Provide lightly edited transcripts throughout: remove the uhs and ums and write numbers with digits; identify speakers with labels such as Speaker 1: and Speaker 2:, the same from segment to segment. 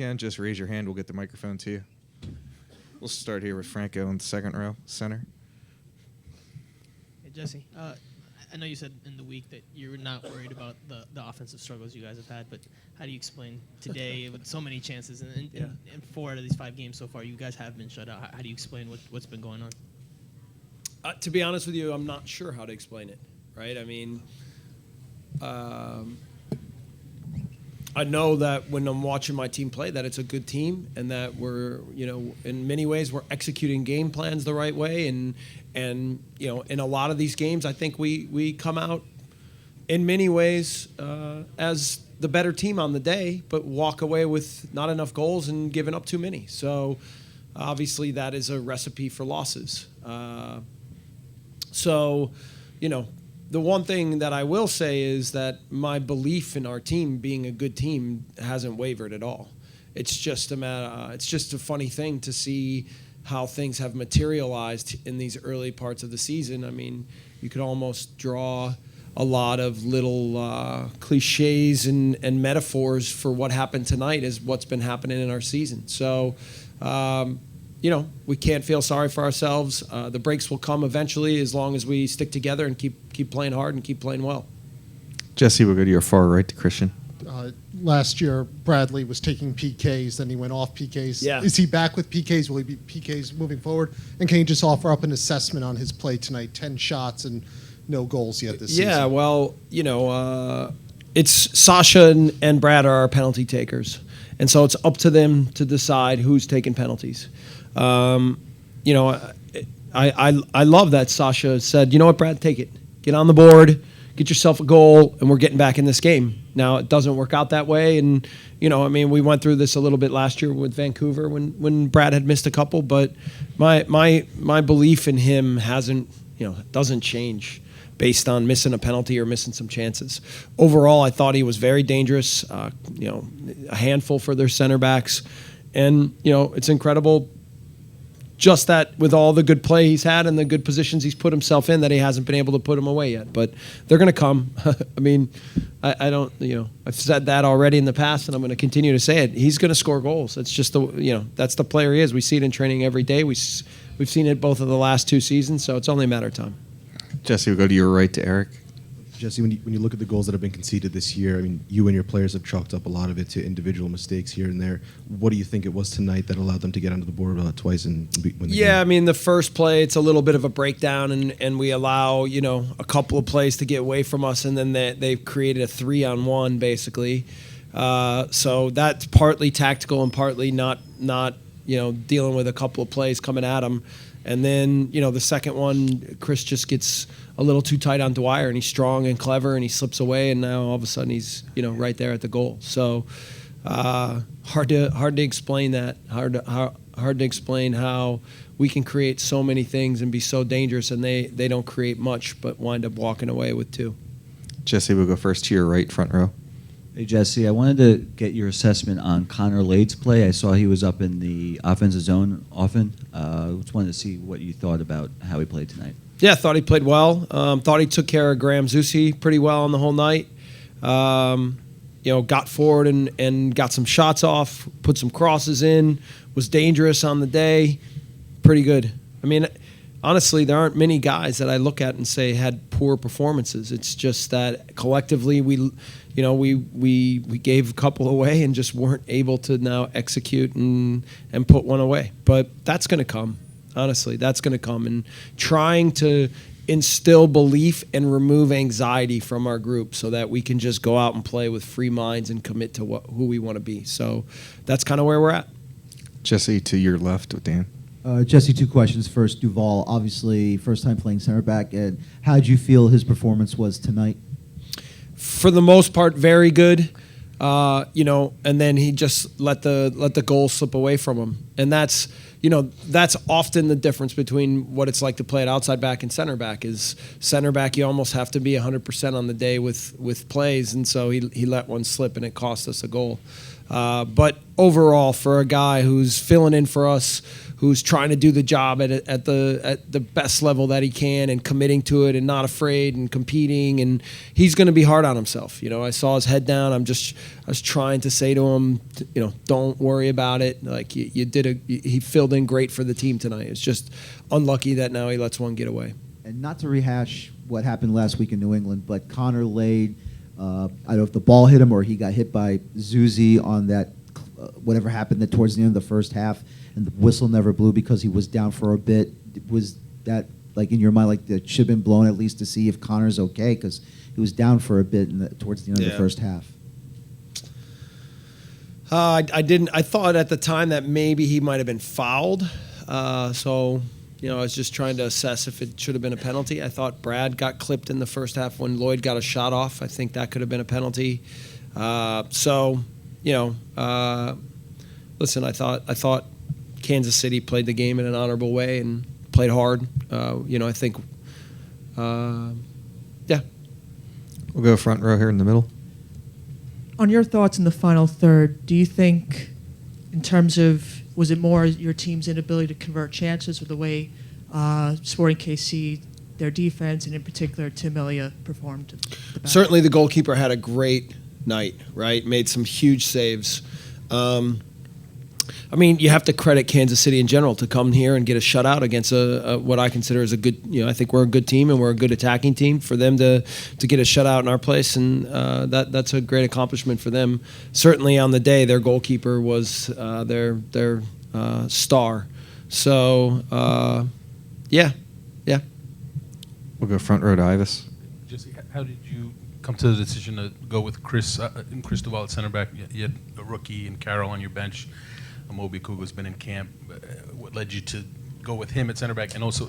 Speaker 1: can, just raise your hand. We'll get the microphone to you. We'll start here with Franco in the second row, center.
Speaker 2: Hey, Jesse. I know you said in the week that you're not worried about the offensive struggles you guys have had, but how do you explain today with so many chances and 4 out of these 5 games so far, you guys have been shut out? How do you explain what's been going on?
Speaker 3: To be honest with you, I'm not sure how to explain it, right? I mean, I know that when I'm watching my team play that it's a good team and that we're, in many ways we're executing game plans the right way. And in a lot of these games, I think we come out in many ways as the better team on the day, but walk away with not enough goals and giving up too many. So obviously that is a recipe for losses. The one thing that I will say is that my belief in our team being a good team hasn't wavered at all. It's just a funny thing to see how things have materialized in these early parts of the season. I mean, you could almost draw a lot of little cliches and metaphors for what happened tonight as what's been happening in our season. So, we can't feel sorry for ourselves. The breaks will come eventually as long as we stick together and keep playing hard and keep playing well.
Speaker 1: Jesse, we'll go to your far right to Christian.
Speaker 4: Last year, Bradley was taking PKs, then he went off PKs.
Speaker 3: Yeah.
Speaker 4: Is he back with PKs? Will he be PKs moving forward? And can you just offer up an assessment on his play tonight? 10 shots and no goals yet this season.
Speaker 3: Yeah, well, it's Sasha and Brad are our penalty takers. And so it's up to them to decide who's taking penalties. I love that Sasha said, you know what, Brad, take it. Get on the board, get yourself a goal, and we're getting back in this game. Now, it doesn't work out that way. And, we went through this a little bit last year with Vancouver when Brad had missed a couple. But my belief in him doesn't change based on missing a penalty or missing some chances. Overall, I thought he was very dangerous, a handful for their center backs. And, it's incredible just that with all the good play he's had and the good positions he's put himself in that he hasn't been able to put them away yet. But they're going to come. I mean, I don't, I've said that already in the past and I'm going to continue to say it. He's going to score goals. It's just that's the player he is. We see it in training every day. We've seen it both of the last 2 seasons, so it's only a matter of time.
Speaker 1: Jesse, we'll go to your right to Eric.
Speaker 5: Jesse, when you look at the goals that have been conceded this year, I mean, you and your players have chalked up a lot of it to individual mistakes here and there. What do you think it was tonight that allowed them to get onto the board twice and win the game?
Speaker 3: I mean, the first play, it's a little bit of a breakdown, and we allow, a couple of plays to get away from us, and then they've created a 3-on-1, basically. So that's partly tactical and partly not dealing with a couple of plays coming at them. And then, the second one, Chris just gets a little too tight on Dwyer, and he's strong and clever, and he slips away, and now all of a sudden he's, right there at the goal. So hard to explain that. Hard to explain how we can create so many things and be so dangerous, and they don't create much, but wind up walking away with 2.
Speaker 1: Jesse, we'll go first to your right, front row.
Speaker 6: Hey, Jesse, I wanted to get your assessment on Connor Lade's play. I saw he was up in the offensive zone often. Just wanted to see what you thought about how he played tonight.
Speaker 3: Yeah, I thought he played well. Thought he took care of Graham Zusi pretty well on the whole night. Got forward and got some shots off, put some crosses in, was dangerous on the day. Pretty good. I mean, honestly, there aren't many guys that I look at and say had poor performances. It's just that collectively we gave a couple away and just weren't able to now execute and put one away. But that's going to come. Honestly, that's going to come. And trying to instill belief and remove anxiety from our group so that we can just go out and play with free minds and commit to who we want to be. So that's kind of where we're at.
Speaker 1: Jesse, to your left with Dan.
Speaker 7: Jesse, 2 questions. First, Duval, obviously first time playing center back. And how did you feel his performance was tonight?
Speaker 3: For the most part, very good. And then he just let the goal slip away from him. And that's often the difference between what it's like to play at outside back and center back. Is center back, you almost have to be 100% on the day with plays. And so he let one slip and it cost us a goal. But overall, for a guy who's filling in for us, who's trying to do the job at the best level that he can and committing to it and not afraid and competing, and he's going to be hard on himself. I saw his head down. I was trying to say to him, don't worry about it. Like he filled in great for the team tonight. It's just unlucky that now he lets one get away.
Speaker 7: And not to rehash what happened last week in New England, but Connor Lade, I don't know if the ball hit him or he got hit by Zuzi on that, whatever happened towards the end of the first half, and the whistle never blew because he was down for a bit. Was that, like, in your mind, like, that should have been blown at least to see if Connor's okay? Because he was down for a bit towards the end of the first half.
Speaker 3: I didn't. I thought at the time that maybe he might have been fouled. So, I was just trying to assess if it should have been a penalty. I thought Brad got clipped in the first half when Lloyd got a shot off. I think that could have been a penalty. Listen, I thought Kansas City played the game in an honorable way and played hard. I think, yeah.
Speaker 1: We'll go front row here in the middle.
Speaker 8: On your thoughts in the final third, do you think, in terms of, was it more your team's inability to convert chances or the way Sporting KC, their defense, and in particular Tim Elliott performed?
Speaker 3: Certainly the goalkeeper had a great night, right? Made some huge saves. You have to credit Kansas City in general to come here and get a shutout against what I consider as a good, I think we're a good team and we're a good attacking team. For them to get a shutout in our place, and that's a great accomplishment for them. Certainly on the day, their goalkeeper was their star. So, yeah.
Speaker 1: We'll go front row to Ivis.
Speaker 9: Jesse, how did you come to the decision to go with Chris Duval at center back? You had a rookie and Carroll on your bench. Moby Kugel's been in camp. What led you to go with him at center back? And also,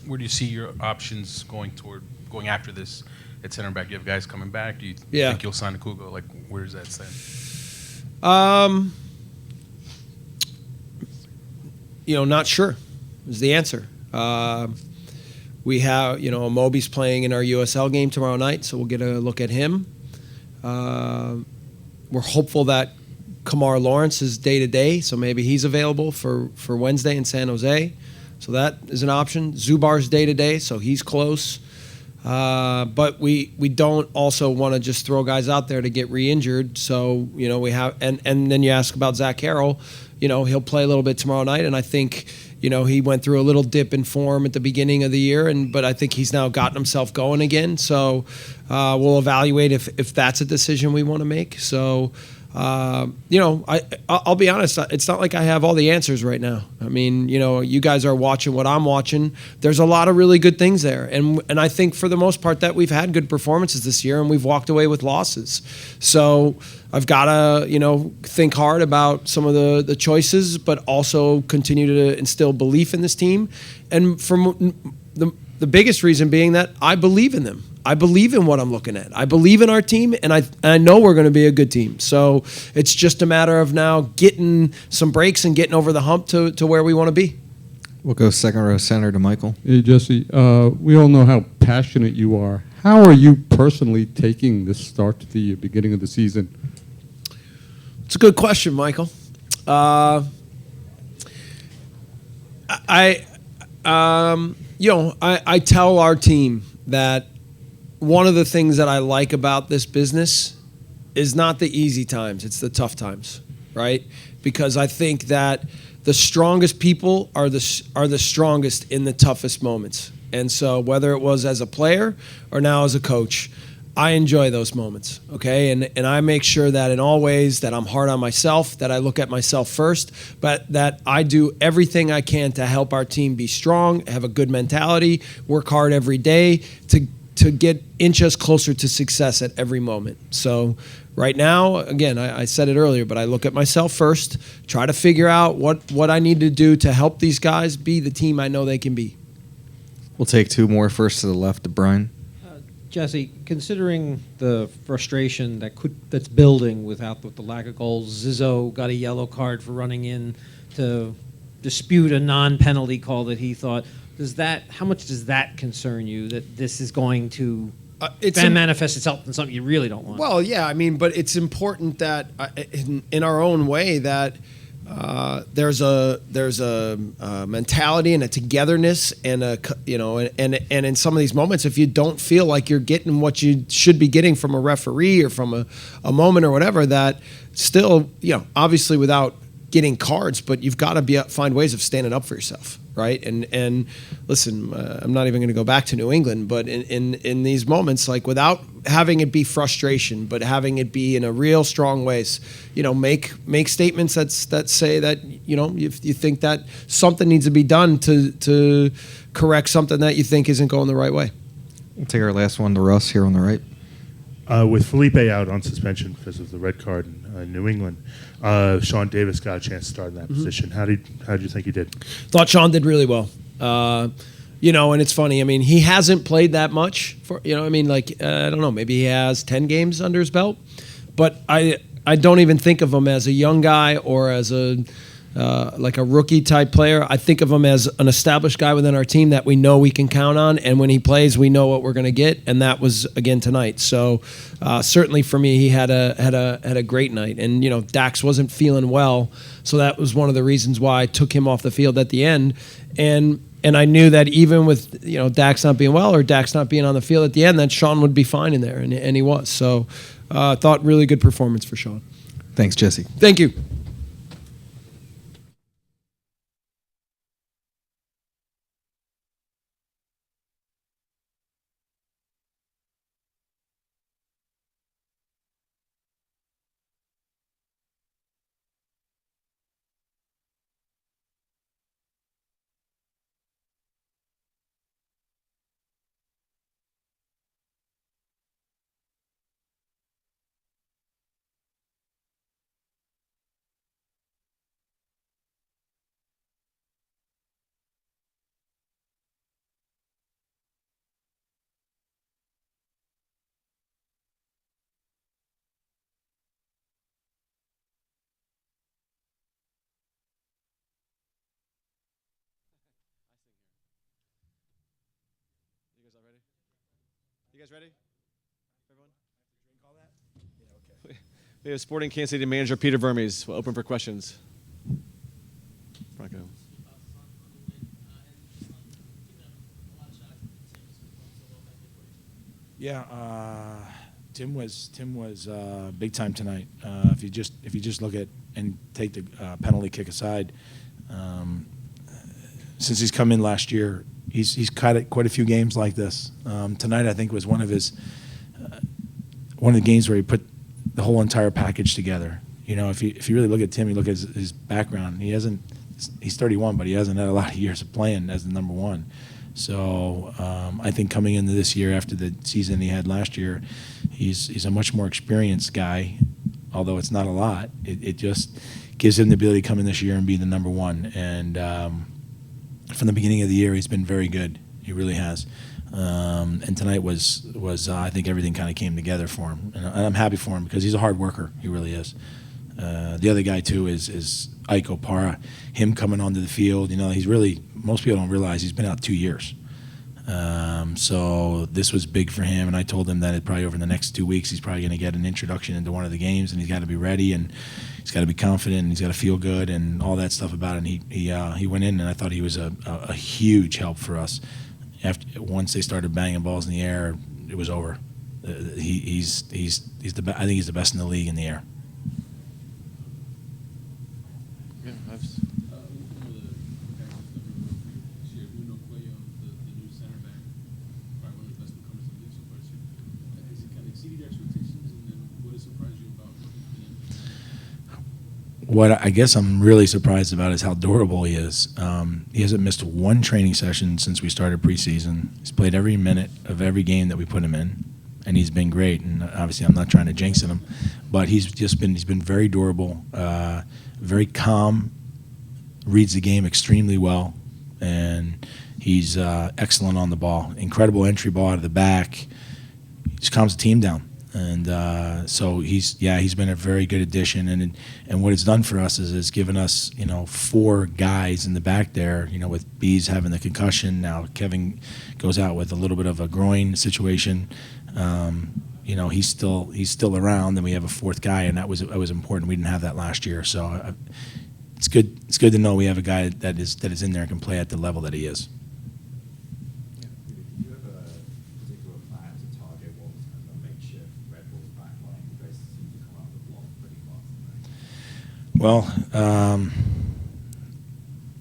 Speaker 9: where do you see your options going after this at center back? Do you have guys coming back? Do you think you'll sign a Kugel? Like, where does that stand?
Speaker 3: Not sure is the answer. We have, Moby's playing in our USL game tomorrow night, so we'll get a look at him. We're hopeful that Kamar Lawrence is day-to-day, so maybe he's available for Wednesday in San Jose. So that is an option. Zubar's day-to-day, so he's close. But we don't also want to just throw guys out there to get re-injured. So, we have – and then you ask about Zach Carroll. He'll play a little bit tomorrow night, and I think – he went through a little dip in form at the beginning of the year, but I think he's now gotten himself going again. So we'll evaluate if that's a decision we want to make. So – I'll be honest. It's not like I have all the answers right now. You guys are watching what I'm watching. There's a lot of really good things there, and I think for the most part that we've had good performances this year, and we've walked away with losses. So I've got to think hard about some of the choices, but also continue to instill belief in this team, and from the biggest reason being that I believe in them. I believe in what I'm looking at. I believe in our team, and I know we're going to be a good team. So it's just a matter of now getting some breaks and getting over the hump to where we want to be.
Speaker 1: We'll go second row center to Michael.
Speaker 10: Hey, Jesse, we all know how passionate you are. How are you personally taking this start to the beginning of the season?
Speaker 3: It's a good question, Michael. I tell our team that one of the things that I like about this business is not the easy times, it's the tough times, right? Because I think that the strongest people are the strongest in the toughest moments. And so whether it was as a player or now as a coach, I enjoy those moments, okay? And I make sure that in all ways that I'm hard on myself, that I look at myself first, but that I do everything I can to help our team be strong, have a good mentality, work hard every day to get inches closer to success at every moment. So right now, again, I said it earlier, but I look at myself first, try to figure out what I need to do to help these guys be the team I know they can be.
Speaker 1: We'll take two more. First to the left to Brian.
Speaker 11: Jesse, considering the frustration that's building with the lack of goals, Zizzo got a yellow card for running in to dispute a non-penalty call that he thought. How much does that concern you, that this is going to
Speaker 3: It's
Speaker 11: That manifests itself in something you really don't want.
Speaker 3: Well, yeah, I mean, but it's important that in our own way that there's a mentality and a togetherness and and in some of these moments, if you don't feel like you're getting what you should be getting from a referee or from a moment or whatever, that still, obviously without getting cards, but you've got to find ways of standing up for yourself, right? And listen, I'm not even going to go back to New England, but in these moments, like without having it be frustration, but having it be in a real strong ways, make statements that say that if you think that something needs to be done to correct something that you think isn't going the right way.
Speaker 1: We'll take our last one to Russ here on the right.
Speaker 12: With Felipe out on suspension because of the red card in New England, Sean Davis got a chance to start in that position. How did you think he did?
Speaker 3: Thought Sean did really well. And it's funny. I mean, he hasn't played that much for, I don't know, maybe he has 10 games under his belt, but I don't even think of him as a young guy or as like a rookie type player. I think of him as an established guy within our team that we know we can count on, and when he plays, we know what we're going to get, and that was again tonight. So certainly for me, he had a great night, and Dax wasn't feeling well, so that was one of the reasons why I took him off the field at the end, and I knew that even with Dax not being well or Dax not being on the field at the end, that Sean would be fine in there, and he was. So I thought really good performance for Sean.
Speaker 1: Thanks, Jesse.
Speaker 3: Thank you.
Speaker 13: You guys ready? Everyone? Drink all that? Yeah, okay. We have Sporting Kansas City manager Peter Vermes. We'll open for questions. Bronco.
Speaker 14: Yeah, Tim was big time tonight. If you just look at and take the penalty kick aside, since he's come in last year, he's caught quite a few games like this. Tonight, I think, was one of the games where he put the whole entire package together. If you really look at Tim, you look at his background. He's 31, but he hasn't had a lot of years of playing as the number one. So I think coming into this year after the season he had last year, he's a much more experienced guy. Although it's not a lot, it just gives him the ability to come in this year and be the number one. And from the beginning of the year, he's been very good. He really has. And tonight was I think everything kind of came together for him, and I'm happy for him because he's a hard worker. He really is. The other guy too is Ike Opara. Him coming onto the field, he's really, most people don't realize he's been out 2 years. So this was big for him, and I told him that probably over the next 2 weeks he's probably going to get an introduction into one of the games, and he's got to be ready, and he's got to be confident, and he's got to feel good, and all that stuff about it. And he went in, and I thought he was a huge help for us. Once they started banging balls in the air, it was over. He's the I think he's the best in the league in the air.
Speaker 9: Yeah,
Speaker 14: What I guess I'm really surprised about is how durable he is. He hasn't missed one training session since we started preseason. He's played every minute of every game that we put him in, and he's been great. And obviously, I'm not trying to jinx him, but he's been very durable, very calm, reads the game extremely well, and he's excellent on the ball. Incredible entry ball out of the back. He just calms the team down. And so he's been a very good addition, and what it's done for us is it's given us 4 guys in the back there. With Bees having the concussion, now Kevin goes out with a little bit of a groin situation. He's still around, and we have a 4th guy, and that was important. We didn't have that last year, so it's good. It's good to know we have a guy that is in there and can play at the level that he is. Well,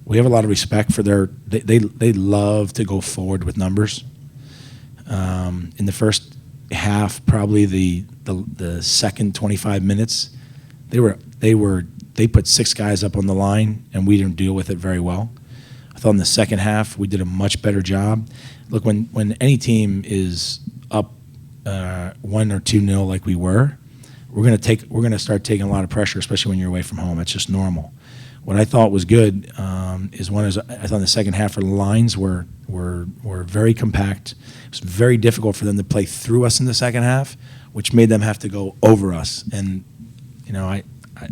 Speaker 14: we have a lot of respect for they love to go forward with numbers. In the first half, probably the second 25 minutes, they put 6 guys up on the line, and we didn't deal with it very well. I thought in the second half we did a much better job. Look, when any team is up 1 or 2-0 like we were, we're going to start taking a lot of pressure, especially when you're away from home. That's just normal. What I thought was good is I thought the second half our lines were very compact. It was very difficult for them to play through us in the second half, which made them have to go over us. And I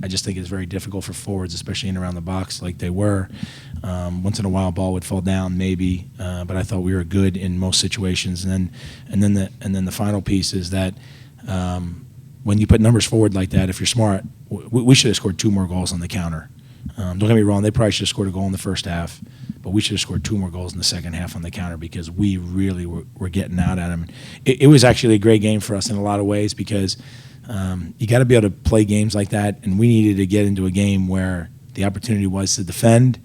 Speaker 14: just think it's very difficult for forwards, especially in around the box like they were. Once in a while, a ball would fall down, maybe, but I thought we were good in most situations. And then the final piece is that. When you put numbers forward like that, if you're smart, we should have scored 2 more goals on the counter. Don't get me wrong, they probably should have scored a goal in the first half, but we should have scored 2 more goals in the second half on the counter because we really were getting out at them. It was actually a great game for us in a lot of ways because you got to be able to play games like that, and we needed to get into a game where the opportunity was to defend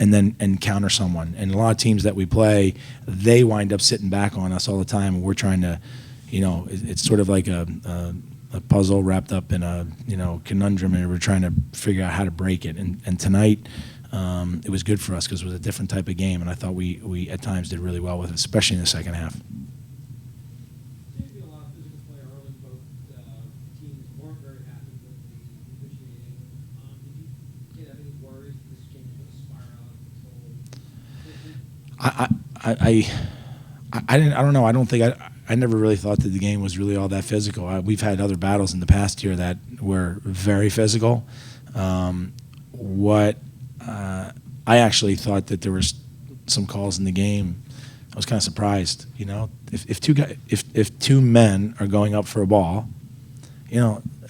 Speaker 14: and counter someone. And a lot of teams that we play, they wind up sitting back on us all the time, and we're trying to, it's sort of like a puzzle wrapped up in a conundrum, and we're trying to figure out how to break it. And tonight, it was good for us because it was a different type of game, and I thought we at times did really well with it, especially in the second half. I don't know. I don't think I never really thought that the game was really all that physical. We've had other battles in the past year that were very physical. I actually thought that there was some calls in the game. I was kind of surprised. If 2 men are going up for a ball,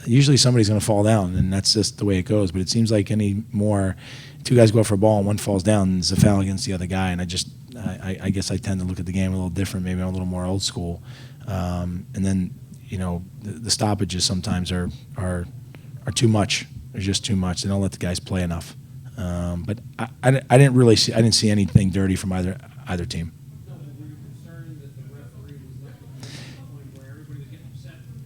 Speaker 14: usually somebody's going to fall down, and that's just the way it goes. But it seems like any more 2 guys go up for a ball and one falls down, it's a foul against the other guy. And I guess I tend to look at the game a little different. Maybe I'm a little more old school. And then, the stoppages sometimes are too much. They're just too much. They don't let the guys play enough. But I didn't see anything dirty from either team.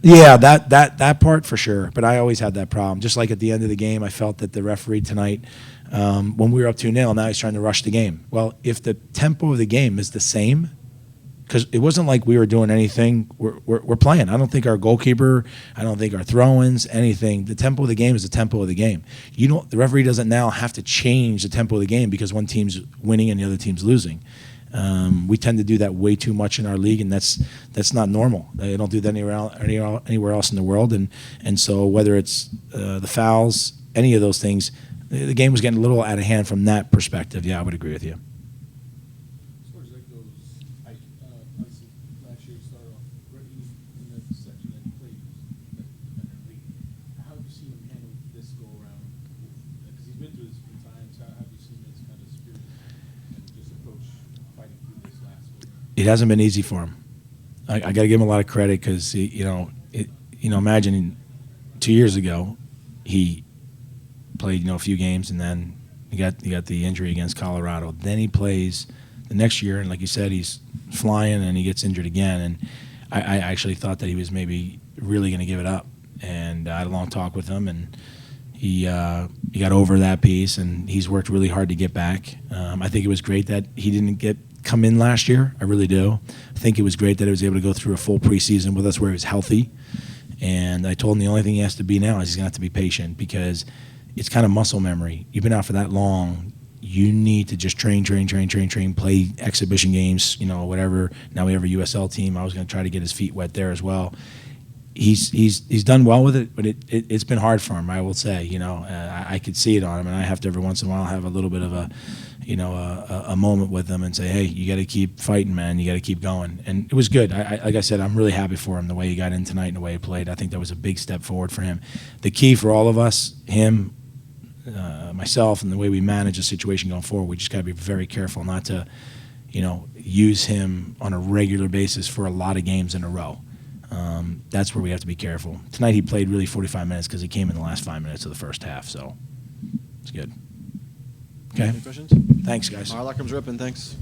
Speaker 14: Yeah, that part for sure. But I always had that problem. Just like at the end of the game, I felt that the referee tonight, when we were up 2-0, now he's trying to rush the game. Well, if the tempo of the game is the same, because it wasn't like we were doing anything, we're playing. I don't think our goalkeeper, I don't think our throw-ins, anything. The tempo of the game is the tempo of the game. The referee doesn't now have to change the tempo of the game because one team's winning and the other team's losing. We tend to do that way too much in our league, and that's not normal. They don't do that anywhere else in the world. And so whether it's the fouls, any of those things, the game was getting a little out of hand from that perspective. Yeah, I would agree with you.
Speaker 15: As far as that goes, obviously last year you started off in the section that he played defensively. How have you seen him handle this go around? Because he's been through this a few times. How have you seen his kind of spirit and just approach fighting through this last week?
Speaker 14: It hasn't been easy for him. I got to give him a lot of credit because imagine 2 years ago he played a few games, and then he got the injury against Colorado. Then he plays the next year, and like you said, he's flying, and he gets injured again. And I actually thought that he was maybe really going to give it up. And I had a long talk with him, and he got over that piece, and he's worked really hard to get back. I think it was great that he didn't come in last year. I really do. I think it was great that he was able to go through a full preseason with us where he was healthy. And I told him the only thing he has to be now is he's going to have to be patient because it's kind of muscle memory. You've been out for that long. You need to just train, play exhibition games, whatever. Now we have a USL team. I was going to try to get his feet wet there as well. he's done well with it, but it's been hard for him. I will say, I could see it on him, and I have to every once in a while have a little bit of a moment with him and say, hey, you got to keep fighting, man. You got to keep going. And it was good. Like I said, I'm really happy for him the way he got in tonight and the way he played. I think that was a big step forward for him. The key for all of us, him, myself, and the way we manage the situation going forward, we just got to be very careful not to, use him on a regular basis for a lot of games in a row. That's where we have to be careful. Tonight he played really 45 minutes because he came in the last 5 minutes of the first half, so it's good. Okay.
Speaker 13: Any questions?
Speaker 14: Thanks, guys.
Speaker 13: Our locker room's open. Thanks.